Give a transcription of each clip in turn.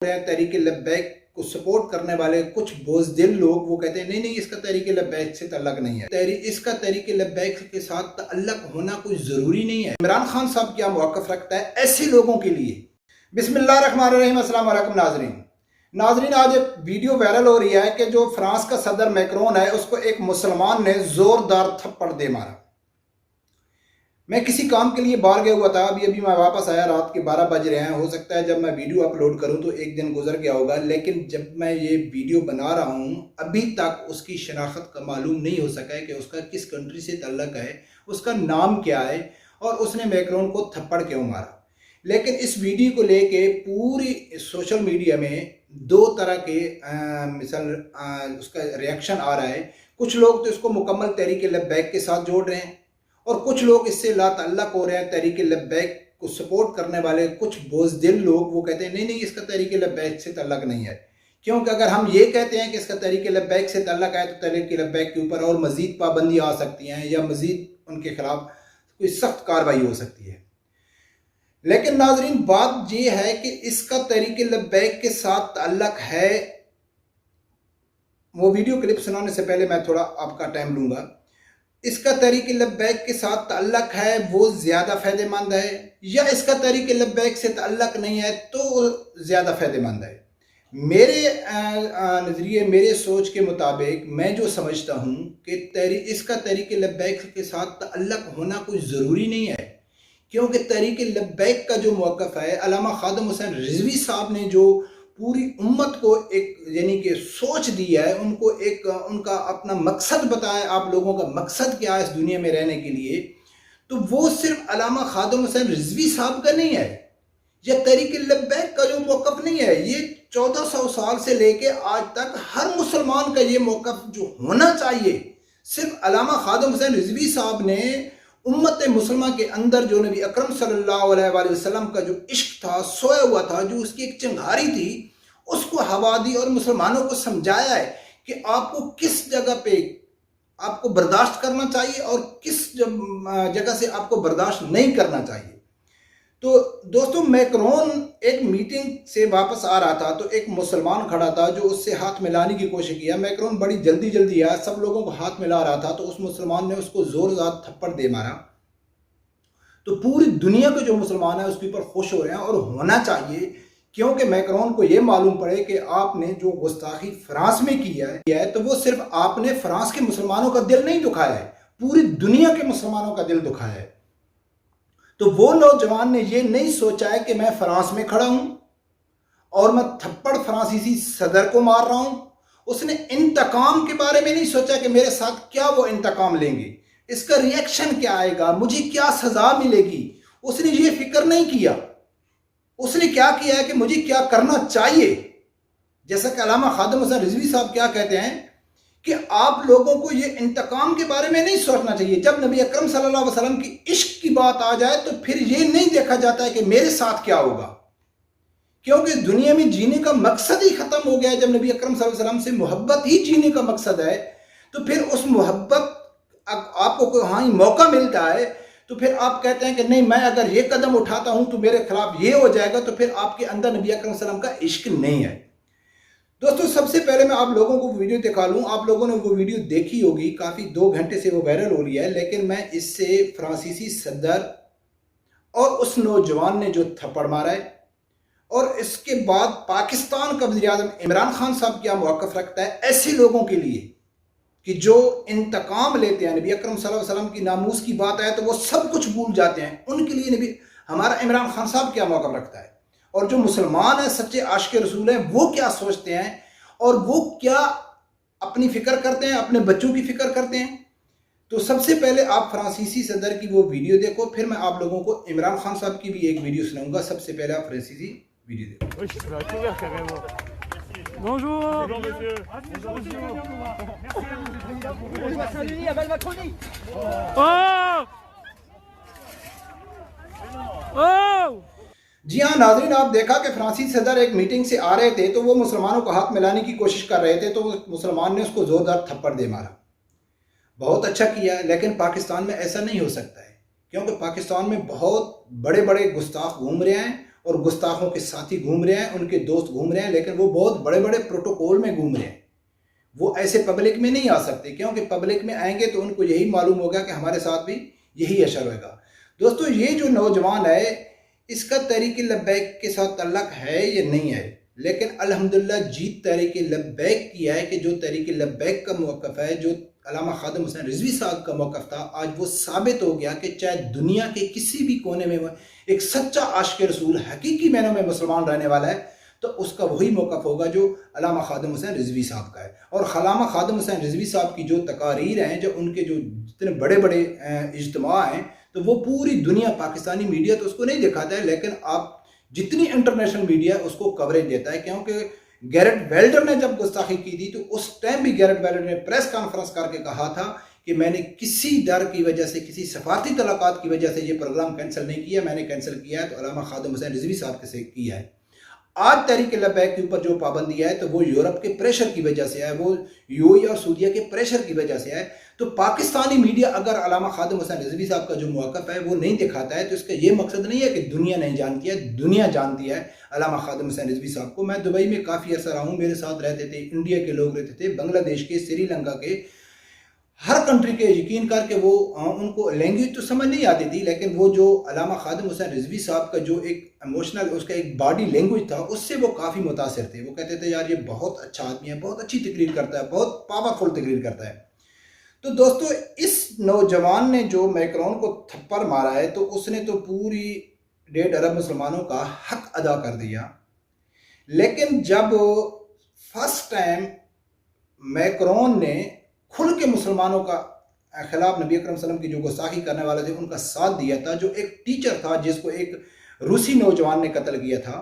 तहरीक लब्बैक को सपोर्ट करने वाले कुछ बोझदिल लोग वो कहते हैं नहीं इसका तहरीक लब्बैक से ताल्लुक नहीं है, इसका तहरीक लब्बैक के साथ ताल्लुक होना कोई ज़रूरी नहीं है। इमरान खान साहब क्या मौक़िफ़ रखता है ऐसे लोगों के लिए। बिस्मिल्लाहिर्रहमानिर्रहीम, अस्सलाम वालेकुम नाज़रीन, आज एक वीडियो वायरल हो रही है कि जो फ्रांस का सदर मैक्रोन है उसको एक मुसलमान ने ज़ोरदार थप्पड़ दे मारा। मैं किसी काम के लिए बाहर गया हुआ था, अभी मैं वापस आया, रात के 12 बज रहे हैं। हो सकता है जब मैं वीडियो अपलोड करूं तो एक दिन गुजर गया होगा, लेकिन जब मैं ये वीडियो बना रहा हूं अभी तक उसकी शनाख्त का मालूम नहीं हो सका है कि उसका किस कंट्री से ताल्लुक है, उसका नाम क्या है और उसने मैक्रोन को थप्पड़ क्यों मारा। लेकिन इस वीडियो को लेके पूरी सोशल मीडिया में दो तरह के उसका रिएक्शन आ रहा है। कुछ लोग तो इसको मुकम्मल तहरीक लब्बैक के साथ जोड़ रहे हैं और कुछ लोग इससे लाताल्लुक़ हो रहे हैं। तहरीक लब्बैक को सपोर्ट करने वाले कुछ बोझदिल लोग वो कहते हैं नहीं इसका तहरीक लब्बैक से ताल्लुक़ नहीं है, क्योंकि अगर हम ये कहते हैं कि इसका तहरीक लब्बैक से ताल्लुक़ है तो तहरीक लब्बैक के ऊपर और मज़ीद पाबंदी आ सकती हैं या मज़ीद उनके खिलाफ कोई सख्त कार्रवाई हो सकती है। लेकिन नाज़रीन, बात ये है कि इसका तहरीक लब्बैक के साथ ताल्लुक़ है। वो वीडियो क्लिप सुनाने से पहले मैं थोड़ा आपका टाइम लूँगा। इसका तहरीक लब्बैक के साथ ताल्लुक़ है वो ज़्यादा फ़ायदेमंद है या इसका तहरीक लब्बैक से ताल्लुक़ नहीं है तो ज़्यादा फ़ायदेमंद है। मेरे नज़रिए, मेरे सोच के मुताबिक मैं जो समझता हूँ कि इसका तहरीक लब्बैक के साथ ताल्लुक़ होना कोई ज़रूरी नहीं है, क्योंकि तहरीक लब्बैक का जो मौक़िफ़ है, अल्लामा ख़ादम हुसैन रिज़वी साहब ने जो पूरी उम्मत को एक यानी कि सोच दी है, उनको एक उनका अपना मकसद बताया, आप लोगों का मकसद क्या है इस दुनिया में रहने के लिए, तो वो सिर्फ अल्लामा ख़ादम हुसैन रिज़वी साहब का नहीं है या तहरीक लब्बैक का जो मौक़िफ़ नहीं है। ये 1400 साल से लेके आज तक हर मुसलमान का ये मौक़िफ़ जो होना चाहिए। सिर्फ अल्लामा ख़ादम हुसैन रिज़वी साहब ने उम्मत मुसलमान के अंदर जो नबी अकरम सल्लल्लाहु अलैहि वसल्लम का जो इश्क था, सोया हुआ था, जो उसकी एक चिंगारी थी, उसको हवा दी और मुसलमानों को समझाया है कि आपको किस जगह पे आपको बर्दाश्त करना चाहिए और किस जगह से आपको बर्दाश्त नहीं करना चाहिए। तो दोस्तों, मैक्रोन एक मीटिंग से वापस आ रहा था तो एक मुसलमान खड़ा था जो उससे हाथ मिलाने की कोशिश किया। मैक्रोन बड़ी जल्दी आया, सब लोगों को हाथ मिला रहा था, तो उस मुसलमान ने उसको जोरदार थप्पड़ दे मारा। तो पूरी दुनिया के जो मुसलमान है उसके ऊपर खुश हो रहे हैं और होना चाहिए, क्योंकि मैक्रोन को ये मालूम पड़े कि आपने जो गुस्ताखी फ्रांस में किया है तो वो सिर्फ आपने फ्रांस के मुसलमानों का दिल नहीं दुखाया है, पूरी दुनिया के मुसलमानों का दिल दुखाया है। तो वो नौजवान ने ये नहीं सोचा है कि मैं फ्रांस में खड़ा हूं और मैं थप्पड़ फ्रांसीसी सदर को मार रहा हूं। उसने इंतकाम के बारे में नहीं सोचा कि मेरे साथ क्या वो इंतकाम लेंगे, इसका रिएक्शन क्या आएगा, मुझे क्या सजा मिलेगी। उसने ये फिक्र नहीं किया। उसने क्या किया है कि मुझे क्या करना चाहिए। जैसा कि अल्लामा ख़ादम हुसैन रिज़वी साहब क्या कहते हैं कि आप लोगों को ये इंतकाम के बारे में नहीं सोचना चाहिए। जब नबी अकरम सल्लल्लाहु अलैहि वसल्लम की इश्क की बात आ जाए तो फिर ये नहीं देखा जाता है कि मेरे साथ क्या होगा, क्योंकि दुनिया में जीने का मकसद ही खत्म हो गया है। जब नबी अकरम सल्लल्लाहु अलैहि वसल्लम से मोहब्बत ही जीने का मकसद है तो फिर उस मोहब्बत आपको कोई मौका मिलता है तो फिर आप कहते हैं कि नहीं, मैं अगर ये कदम उठाता हूं तो मेरे खिलाफ ये हो जाएगा, तो फिर आपके अंदर नबी अकरम सल्लल्लाहु अलैहि वसल्लम का इश्क नहीं है। दोस्तों, सबसे पहले मैं आप लोगों को वीडियो दिखा लूं। आप लोगों ने वो वीडियो देखी होगी, काफ़ी 2 घंटे से वो वायरल हो रही है, लेकिन मैं इससे फ्रांसीसी सदर और उस नौजवान ने जो थप्पड़ मारा है और इसके बाद पाकिस्तान का वज़ीर-ए-आज़म इमरान खान साहब क्या मौक़िफ़ रखता है ऐसे लोगों के लिए कि जो इंतकाम लेते हैं। नबी अकरम सल्लल्लाहु अलैहि वसल्लम की नामूस की बात आए तो वो सब कुछ भूल जाते हैं। उनके लिए हमारा इमरान खान साहब क्या मौक़िफ़ रखता है और जो मुसलमान हैं, सच्चे आशिक़ रसूल हैं, वो क्या सोचते हैं और वो क्या अपनी फ़िक्र करते हैं, अपने बच्चों की फ़िक्र करते हैं। तो सबसे पहले आप फ्रांसीसी सदर की वो वीडियो देखो, फिर मैं आप लोगों को इमरान खान साहब की भी एक वीडियो सुनाऊंगा। सबसे पहले आप फ्रांसीसी वीडियो देखो। Bonjour. Bonjour monsieur. Bonjour monsieur. Oh! जी हाँ नाज़रीन, आप देखा कि फ्रांसीसी सदर एक मीटिंग से आ रहे थे तो वो मुसलमानों को हाथ मिलाने की कोशिश कर रहे थे, तो मुसलमान ने उसको जोरदार थप्पड़ दे मारा। बहुत अच्छा किया, लेकिन पाकिस्तान में ऐसा नहीं हो सकता है, क्योंकि पाकिस्तान में बहुत बड़े बड़े गुस्ताख घूम रहे हैं और गुस्ताखों के साथी घूम रहे हैं, उनके दोस्त घूम रहे हैं, लेकिन वो बहुत बड़े बड़े प्रोटोकॉल में घूम रहे हैं। वो ऐसे पब्लिक में नहीं आ सकते, क्योंकि पब्लिक में आएंगे तो उनको यही मालूम होगा कि हमारे साथ भी यही असर होगा। दोस्तों, ये जो नौजवान है, इसका तहरीक लब्बैक के साथ तल्लक है या नहीं है, लेकिन अल्हम्दुलिल्लाह जीत तहरीक लब्बैक की है कि जो तहरीक लब्बैक का मौक़िफ़ है, जो अल्लामा खादिम हुसैन रिजवी साहब का मौक़िफ़ था, आज वो साबित हो गया कि चाहे दुनिया के किसी भी कोने में एक सच्चा आशिक़ रसूल हकीकी मायनों में मुसलमान रहने वाला है, तो उसका वही मौक़िफ़ होगा जो अल्लामा खादिम हुसैन रिजवी साहब का है। और अल्लामा खादिम हुसैन रिजवी साहब की जो तकारीर हैं, जो उनके जो जितने बड़े बड़े इज्तिमा हैं, तो वो पूरी दुनिया, पाकिस्तानी मीडिया तो उसको नहीं दिखाता है, लेकिन आप जितनी इंटरनेशनल मीडिया उसको कवरेज देता है। क्योंकि गैरेट वेल्डर ने जब गुस्ताखी की थी, तो उस टाइम भी गैरेट वेल्डर ने प्रेस कॉन्फ्रेंस करके कहा था कि मैंने किसी डर की वजह से, किसी सफारती तलाक़ात की वजह से ये प्रोग्राम कैंसिल नहीं किया, मैंने कैंसिल किया है तो अल्लामा खादिम हुसैन रिजवी साहब से किया है। आज तहरीक लब्बैक के ऊपर जो पाबंदी है, तो वो यूरोप के प्रेशर की वजह से है, वो यूएई और सऊदीया के प्रेशर की वजह से है। तो पाकिस्तानी मीडिया अगर अल्लामा खादिम हुसैन रिजवी साहब का जो मौक़िफ़ है वो नहीं दिखाता है, तो इसका ये मकसद नहीं है कि दुनिया नहीं जानती है, दुनिया जानती है अल्लामा खादिम हुसैन रिजवी साहब को। मैं दुबई में काफ़ी अर्सा रहा हूँ, मेरे साथ रहते थे इंडिया के लोग रहते थे, बांग्लादेश के, श्रीलंका के, हर कंट्री के। यकीन करके वो उनको लैंग्वेज तो समझ नहीं आती थी, लेकिन वो जो अल्लामा खादिम हुसैन रिजवी साहब का जो एक इमोशनल, उसका एक बॉडी लैंग्वेज था, उससे वो काफ़ी मुतासिर थे। वो कहते थे यार ये बहुत अच्छा आदमी है, बहुत अच्छी तकरीर करता है, बहुत पावरफुल तकरीर करता है। तो दोस्तों, इस नौजवान ने जो मैक्रोन को थप्पड़ मारा है, तो उसने तो पूरी 1.5 अरब मुसलमानों का हक अदा कर दिया। लेकिन जब फर्स्ट टाइम मैक्रोन ने खुल के मुसलमानों का खिलाफ, नबी अकरम सल्लल्लाहु अलैहि वसल्लम की जो गुस्ताखी करने वाले थे उनका साथ दिया था, जो एक टीचर था जिसको एक रूसी नौजवान ने कत्ल किया था,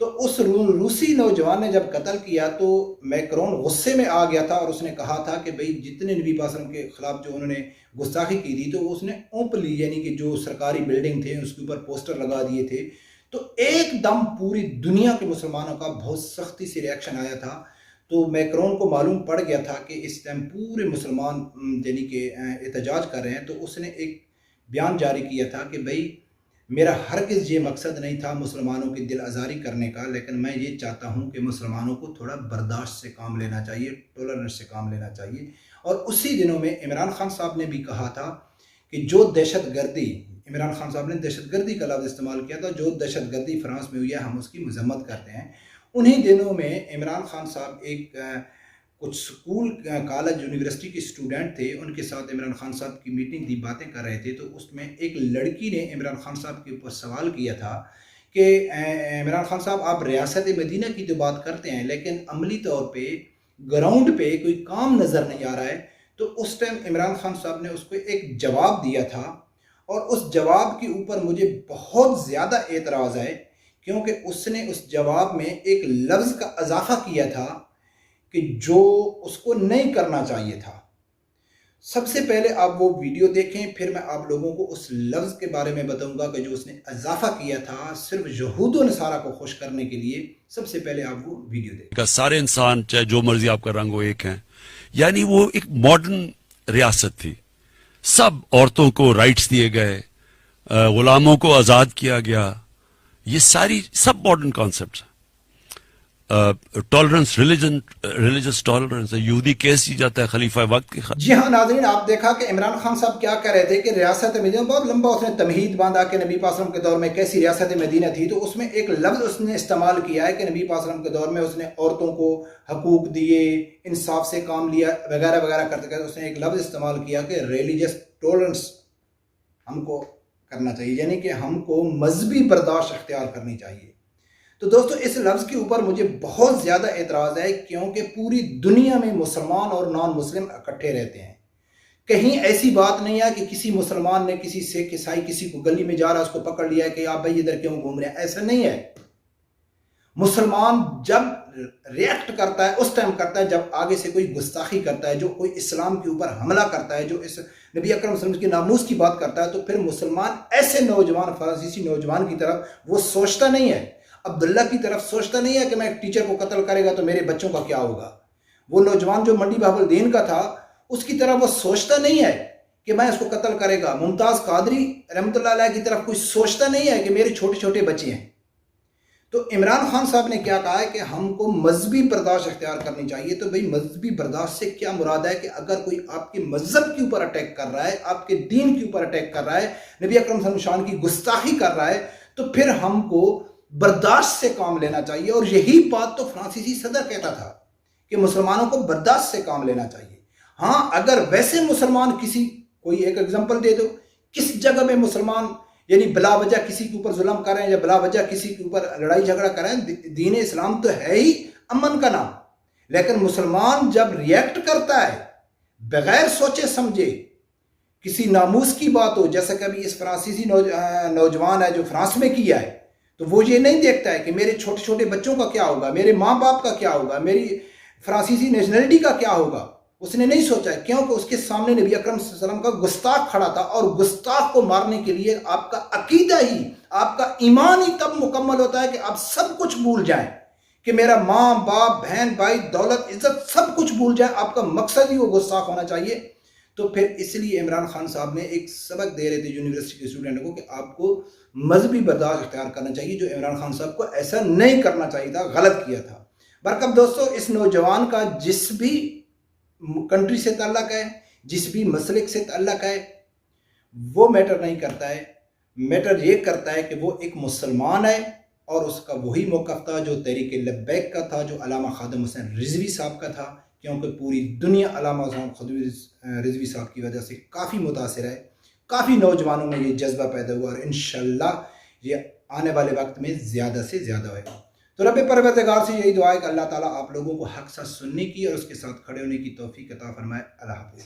तो उस रूसी नौजवान ने जब कत्ल किया तो मैक्रोन गुस्से में आ गया था और उसने कहा था कि भाई जितने नबी पाक सल्लल्लाहु अलैहि वसल्लम के खिलाफ जो उन्होंने गुस्ताखी की थी, तो उसने ओपनली, यानी कि जो सरकारी बिल्डिंग थे उसके ऊपर पोस्टर लगा दिए थे। तो एकदम पूरी दुनिया के मुसलमानों का बहुत सख्ती से रिएक्शन आया था। तो मैक्रोन को मालूम पड़ गया था कि इस टाइम पूरे मुसलमान यानी कि एहतजाज कर रहे हैं, तो उसने एक बयान जारी किया था कि भाई मेरा हरगिज़ ये मकसद नहीं था मुसलमानों की दिल आज़ारी करने का, लेकिन मैं ये चाहता हूँ कि मुसलमानों को थोड़ा बर्दाश्त से काम लेना चाहिए, टॉलरेंस से काम लेना चाहिए। और उसी दिनों में इमरान खान साहब ने भी कहा था कि जो दहशतगर्दी, इमरान खान साहब ने दहशतगर्दी का लफ्ज़ इस्तेमाल किया था, जो दहशतगर्दी फ्रांस में हुई है हम उसकी मजम्मत करते हैं। उन्हीं दिनों में इमरान खान साहब एक कुछ स्कूल, कॉलेज, यूनिवर्सिटी के स्टूडेंट थे, उनके साथ इमरान खान साहब की मीटिंग थी, बातें कर रहे थे। तो उसमें एक लड़की ने इमरान खान साहब के ऊपर सवाल किया था कि इमरान खान साहब, आप रियासत मदीना की तो बात करते हैं, लेकिन अमली तौर पे ग्राउंड पे कोई काम नज़र नहीं आ रहा है। तो उस टाइम इमरान खान साहब ने उसको एक जवाब दिया था, और उस जवाब के ऊपर मुझे बहुत ज़्यादा एतराज़ है, क्योंकि उसने उस जवाब में एक लफ्ज़ का इजाफा किया था कि जो उसको नहीं करना चाहिए था। सबसे पहले आप वो वीडियो देखें, फिर मैं आप लोगों को उस लफ्ज़ के बारे में बताऊंगा कि जो उसने इजाफा किया था सिर्फ यहूद व नसारा को खुश करने के लिए। सबसे पहले आप वो वीडियो देखें। सारे इंसान, चाहे जो मर्जी आपका रंग हो, एक हैं। यानी वो एक मॉडर्न रियासत थी, सब औरतों को राइट्स दिए गए, गुलामों को आजाद किया गया, ये सारी सब मॉडर्न कॉन्सेप्ट्स हैं। टॉलरेंस, रिलीजियस टॉलरेंस है। यहूदी केस ही जाता है खलीफा वक्त के। जी हाँ नाज़रीन, आप देखा कि इमरान खान साहब क्या कह रहे थे कि रियासत मदीना, बहुत लंबा उसने तमहीद बांधा कि नबी पाक के दौर में कैसी रियासत मदीना थी। तो उसमें एक लफ्ज़ उसने इस्तेमाल किया है कि नबी पाक के दौर में उसने औरतों को हकूक दिए, इंसाफ से काम लिया, वगैरह वगैरह करते करते उसने एक लफ्ज़ इस्तेमाल किया कि रिलीजियस टॉलरेंस हमको करना चाहिए, यानी कि हमको मजहबी बर्दाश्त अख्तियार करनी चाहिए। तो दोस्तों, इस लफ्ज़ के ऊपर मुझे बहुत ज़्यादा एतराज़ है, क्योंकि पूरी दुनिया में मुसलमान और नॉन मुस्लिम इकट्ठे रहते हैं। कहीं ऐसी बात नहीं है कि किसी मुसलमान ने किसी सिख, ईसाई, किसी को गली में जा रहा है उसको पकड़ लिया है कि आप भाई इधर क्यों घूम रहे हैं, ऐसा नहीं है। मुसलमान जब रिएक्ट करता है उस टाइम करता है जब आगे से कोई गुस्ताखी करता है, जो कोई इस्लाम के ऊपर हमला करता है, जो इस नबी अकरम सल्लल्लाहु अलैहि वसल्लम की नामूस की बात करता है, तो फिर मुसलमान ऐसे नौजवान, फ्रांसीसी नौजवान की तरफ वो सोचता नहीं है, अब्दुल्ला की तरफ सोचता नहीं है कि मैं एक टीचर को कत्ल करेगा तो मेरे बच्चों का क्या होगा। वो नौजवान जो मंडी बाबुलदीन का था, उसकी तरफ वो सोचता नहीं है कि मैं उसको कत्ल करेगा। मुमताज़ कादरी रहमतुल्लाह अलैह की तरफ कोई सोचता नहीं है कि मेरे छोटे छोटे बच्चे हैं। तो इमरान खान साहब ने क्या कहा है कि हमको मजहबी बर्दाश्त इख्तियार करनी चाहिए। तो भाई मजहबी बर्दाश्त से क्या मुराद है कि अगर कोई आपके मजहब के ऊपर अटैक कर रहा है, आपके दीन के ऊपर अटैक कर रहा है, नबी अकरम सल्लल्लाहु अलैहि वसल्लम की गुस्ताखी कर रहा है, तो फिर हमको बर्दाश्त से काम लेना चाहिए। और यही बात तो फ्रांसीसी सदर कहता था कि मुसलमानों को बर्दाश्त से काम लेना चाहिए। हाँ, अगर वैसे मुसलमान किसी, कोई एक एग्जांपल दे दो, किस जगह में मुसलमान यानी बिला वजह किसी के ऊपर जुल्म कर रहे हैं या बिला वजह किसी के ऊपर लड़ाई झगड़ा कर रहे हैं। दीन इस्लाम तो है ही अमन का नाम, लेकिन मुसलमान जब रिएक्ट करता है बगैर सोचे समझे, किसी नामूस की बात हो, जैसे कभी इस फ्रांसीसी नौजवान है जो फ्रांस में किया है, तो वो ये नहीं देखता है कि मेरे छोटे छोटे बच्चों का क्या होगा, मेरे माँ बाप का क्या होगा, मेरी फ्रांसीसी नेशनलिटी का क्या होगा। उसने नहीं सोचा है, क्योंकि उसके सामने नबी अकरम सल्लल्लाहु अलैहि वसल्लम का गुस्ताख खड़ा था। और गुस्ताख को मारने के लिए आपका अकीदा ही, आपका ईमान ही तब मुकम्मल होता है कि आप सब कुछ भूल जाएं, कि मेरा माँ बाप बहन भाई दौलत इज्जत सब कुछ भूल जाएं। आपका मकसद ही वो गुस्ताख होना चाहिए। तो फिर इसलिए इमरान खान साहब ने एक सबक दे रहे थे यूनिवर्सिटी के स्टूडेंट को कि आपको मजहबी बर्दाश्त इख्तियार करना चाहिए, जो इमरान खान साहब को ऐसा नहीं करना चाहिए था, गलत किया था। बरकत दोस्तों, इस नौजवान का जिस भी कंट्री से ताल्लुक है, जिस भी मसलिक से ताल्लुक है, वो मैटर नहीं करता है। मैटर ये करता है कि वो एक मुसलमान है और उसका वही मौक़िफ़ था जो तहरीक लब्बैक का था, जो अल्लामा खादिम हुसैन रिजवी साहब का था। क्योंकि पूरी दुनिया अल्लामा खादिम रिजवी साहब की वजह से काफ़ी मुतासिर है, काफ़ी नौजवानों में ये जज्बा पैदा हुआ और इंशाअल्लाह ये आने वाले वक्त में ज़्यादा से ज़्यादा होगा। तो रब परवरदिगार से यही दुआ है कि अल्लाह ताला आप लोगों को हक़ साथ सुनने की और उसके साथ खड़े होने की तौफीक अता फरमाए। अल्लाह हाफ़िज़।